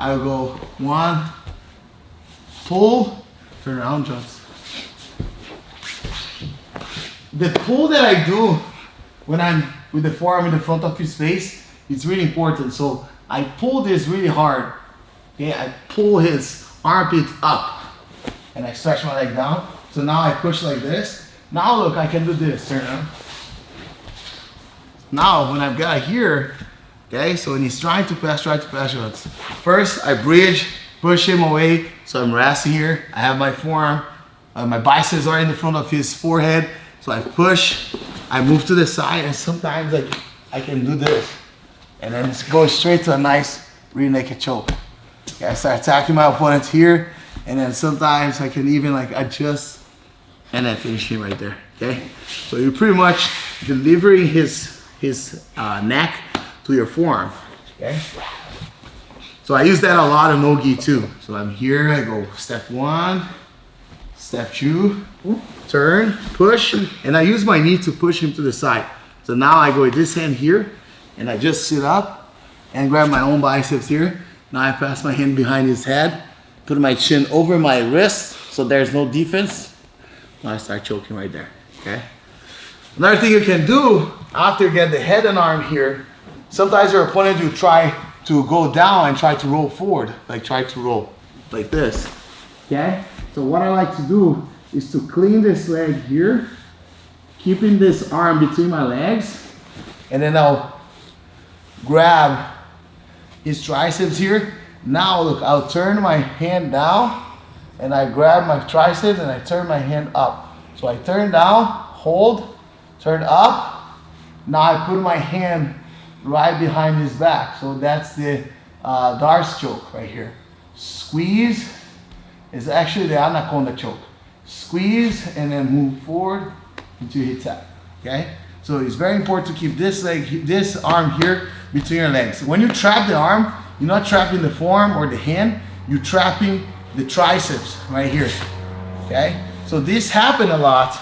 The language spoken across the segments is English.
I go one, pull, turn around, jumps. The pull that I do when I'm with the forearm in the front of his face, it's really important. So I pull this really hard. Okay, I pull his armpit up and I stretch my leg down. So now I push like this. Now look, I can do this, turn around. Now when I've got here, okay, so when he's try to pass, first I bridge, push him away. So I'm resting here. I have my forearm, my biceps are in the front of his forehead. So I push, I move to the side, and sometimes I can do this. And then it's go straight to a nice rear naked choke. Okay, I start attacking my opponent here, and then sometimes I can even like adjust and then finish him right there, okay? So you're pretty much delivering his neck to your forearm, okay? So I use that a lot in no-gi too. So I'm here, I go step one, step two, turn, push, and I use my knee to push him to the side. So now I go with this hand here, and I just sit up and grab my own biceps here. Now I pass my hand behind his head, put my chin over my wrist, so there's no defense. Now I start choking right there, okay? Another thing you can do after you get the head and arm here, sometimes your opponent will try to go down and try to roll forward, like try to roll like this, okay? So what I like to do is to clean this leg here, keeping this arm between my legs, and then I'll grab his triceps here. Now look, I'll turn my hand down and I grab my triceps and I turn my hand up. So I turn down, hold, turn up. Now I put my hand right behind his back. So that's the Darce choke right here. Squeeze is actually the anaconda choke. Squeeze and then move forward until you hit tap, okay? So it's very important to keep this leg, this arm here between your legs. When you trap the arm, you're not trapping the forearm or the hand, you're trapping the triceps right here, okay? So this happens a lot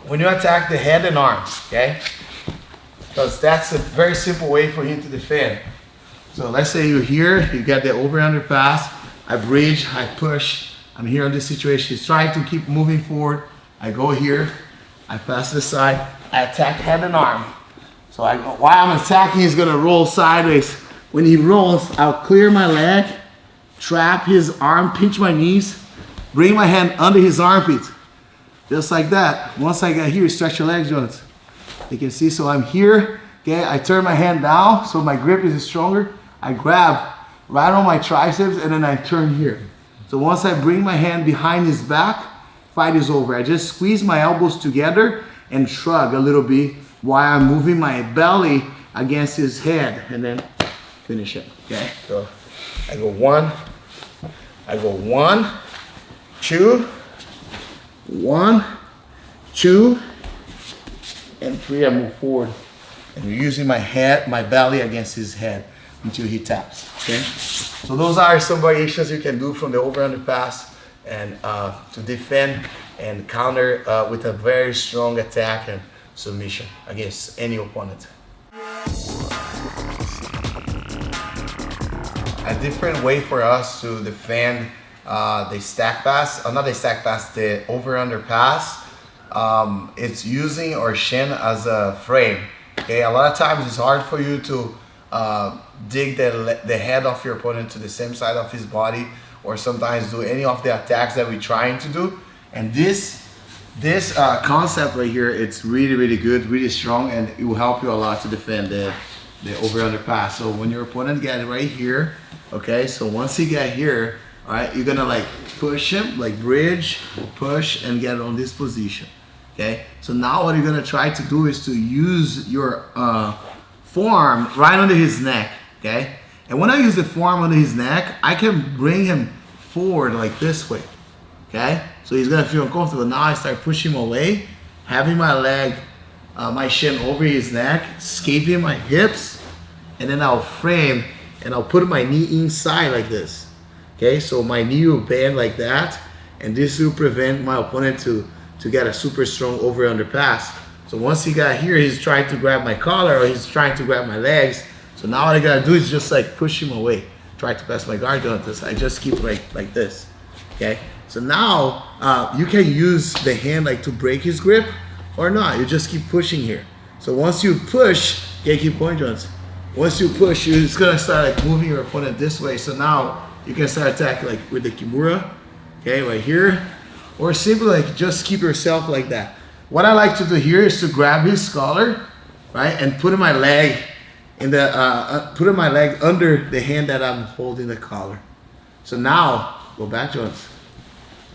when you attack the head and arm, okay? Because that's a very simple way for him to defend. So let's say you're here, you get the over-under pass, I bridge, I push, I'm here in this situation, he's trying to keep moving forward, I go here, I pass this side, I attack head and arm. So while I'm attacking, he's gonna roll sideways. When he rolls, I'll clear my leg, trap his arm, pinch my knees, bring my hand under his armpit. Just like that. Once I get here, stretch your legs, joints. You can see, so I'm here, okay? I turn my hand down, so my grip is stronger. I grab right on my triceps, and then I turn here. So once I bring my hand behind his back, fight is over. I just squeeze my elbows together and shrug a little bit while I'm moving my belly against his head, and then finish it, okay? So I go one, two, one, two, and three, I move forward. And you're using my head, my belly against his head until he taps, okay? So those are some variations you can do from the over-under pass and to defend and counter with a very strong attack and submission against any opponent. A different way for us to defend the stack pass, not the stack pass, the over-under pass, it's using our shin as a frame. Okay, a lot of times it's hard for you to dig the head of your opponent to the same side of his body, or sometimes do any of the attacks that we're trying to do. And this concept right here, it's really, really good, really strong, and it will help you a lot to defend the over-under pass. So when your opponent gets right here, okay, so once he get here, all right, you're gonna like push him, like bridge, push, and get on this position, okay? So now what you're gonna try to do is to use your forearm right under his neck, okay? And when I use the forearm under his neck, I can bring him forward like this way, okay? So he's gonna feel uncomfortable. Now I start pushing him away, having my leg, my shin over his neck, escaping my hips, and then I'll frame and I'll put my knee inside like this. Okay, so my knee will bend like that, and this will prevent my opponent to get a super strong over-under pass. So once he got here, he's trying to grab my collar or he's trying to grab my legs. So now what I gotta do is just like push him away. try to pass my guard on this. I just keep like this, okay? So now you can use the hand like to break his grip or not. You just keep pushing here. So once you push, okay, keep going, Jones. Once you push, it's gonna start like moving your opponent this way. So now you can start attacking like with the Kimura, okay, right here. Or simply like just keep yourself like that. What I like to do here is to grab his collar, right, and put my leg in the put my leg under the hand that I'm holding the collar. So now go back, Jones.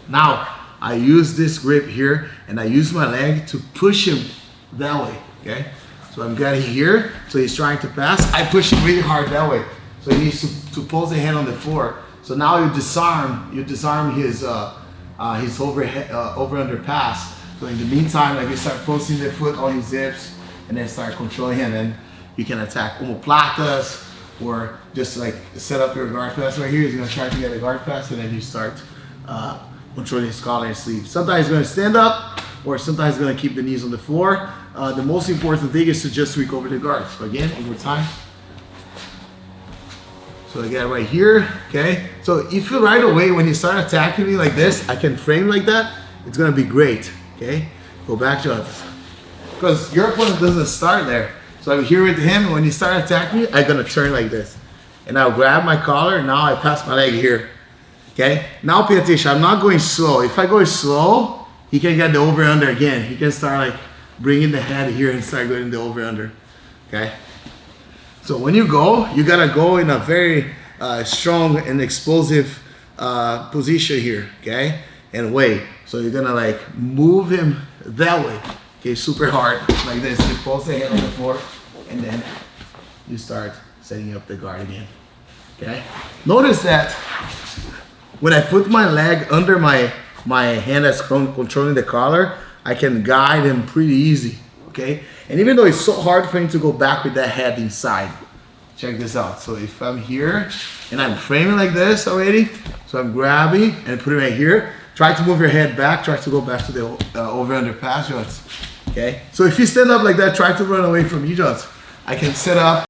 Now I use this grip here and I use my leg to push him that way. Okay, so I'm getting here. So he's trying to pass. I push him really hard that way. So he needs to pose the hand on the floor. So now you disarm his over under pass. So in the meantime, like you start posting the foot on his hips and then start controlling him, and you can attack omoplatas or just like set up your guard pass right here. He's gonna try to get a guard pass and then you start controlling his collar and sleeve. Sometimes he's gonna stand up or sometimes he's gonna keep the knees on the floor. The most important thing is to just recover the guard. So again, one more time. So again, right here, okay? So if you right away, when you start attacking me like this, I can frame like that, it's gonna be great, okay? Go back to us. Because your opponent doesn't start there. So I'm here with him, and when you start attacking me, I'm gonna turn like this. And I'll grab my collar, and now I pass my leg here, okay? Now pay attention, I'm not going slow. If I go slow, he can get the over under again. He can start like bringing the head here and start going the over under, okay? So when you go, you gotta go in a very strong and explosive position here, okay? And wait. So you're gonna like move him that way, okay? Super hard, like this. You post the head on the floor, and then you start setting up the guard again, okay? Notice that when I put my leg under my hand that's controlling the collar, I can guide him pretty easy, okay? And even though it's so hard for him to go back with that head inside, check this out. So if I'm here and I'm framing like this already, so I'm grabbing and putting it right here, try to move your head back, try to go back to the over under pass shots, okay? So if you stand up like that, try to run away from me, Jones. I can set up